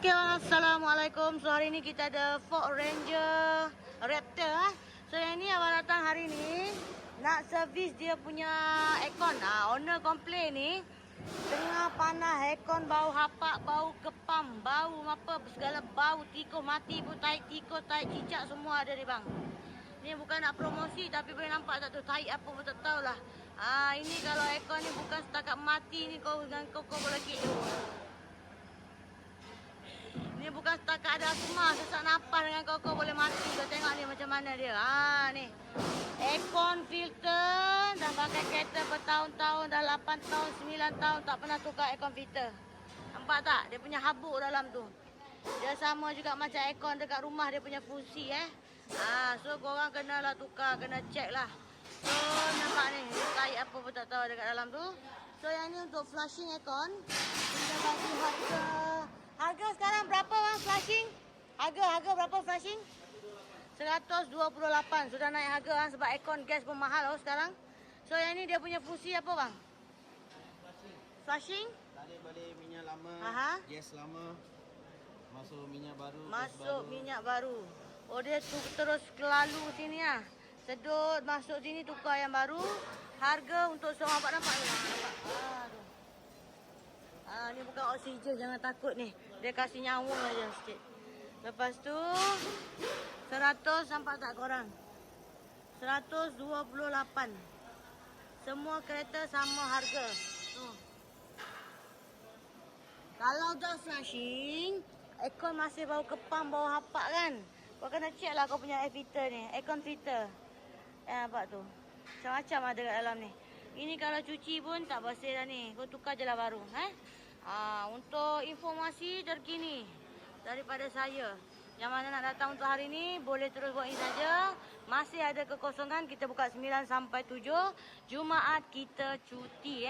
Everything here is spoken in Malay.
Okay, Assalamualaikum. So hari ni kita ada Ford Ranger Raptor. So yang ni abang datang hari ni nak servis dia punya aircon. Owner komplain ni tengah panas aircon bau hapak, bau kepam, bau apa segala bau, tikus mati pun tai tikus, tai cicak semua ada ni bang. Ni bukan nak promosi tapi boleh nampak tak tu tai apa pun tak tahulah. Ini kalau aircon ni bukan setakat mati ni kau dengan kau boleh kek. Ni bukan setakat ada asma, sesak nafas dengan kau boleh mati. Kau tengok ni macam mana dia. Ni. Aircon filter. Dah pakai kereta bertahun-tahun. Dah 8 tahun, 9 tahun tak pernah tukar aircon filter. Nampak tak? Dia punya habuk dalam tu. Dia sama juga macam aircon dekat rumah dia punya fungsi So korang kenalah tukar, kena check lah. So nampak ni, tai apa pun tak tahu dekat dalam tu. So yang ni untuk flushing aircon. Kita bagi harga sekarang berapa bang flushing? Harga berapa flushing? 128. Sudah naik harga bang sebab aircon gas pun mahal sekarang. So yang ni dia punya fungsi apa bang? Flushing? Tarik balik minyak lama, gas lama, masuk minyak baru. Masuk minyak baru. Oh dia terus lalu sini sedut masuk sini tukar yang baru. Harga untuk seorang nampak ni. Ni bukan oksigen, jangan takut ni. Dia kasih nyawang aja sikit. Lepas tu 100 sampai tak korang? 128. Semua kereta sama harga. Kalau dah flushing, aircon masih bau kepam, bau hapak kan? Kau kena check lah kau punya air filter ni, aircon filter. Nampak tu. Macam-macam ada kat dalam ni. Ini kalau cuci pun tak bersih dah ni. Kau tukar je lah baru. Untuk informasi terkini daripada saya. Yang mana nak datang untuk hari ni, boleh terus buat ini saja. Masih ada kekosongan, kita buka 9 sampai 7. Jumaat kita cuti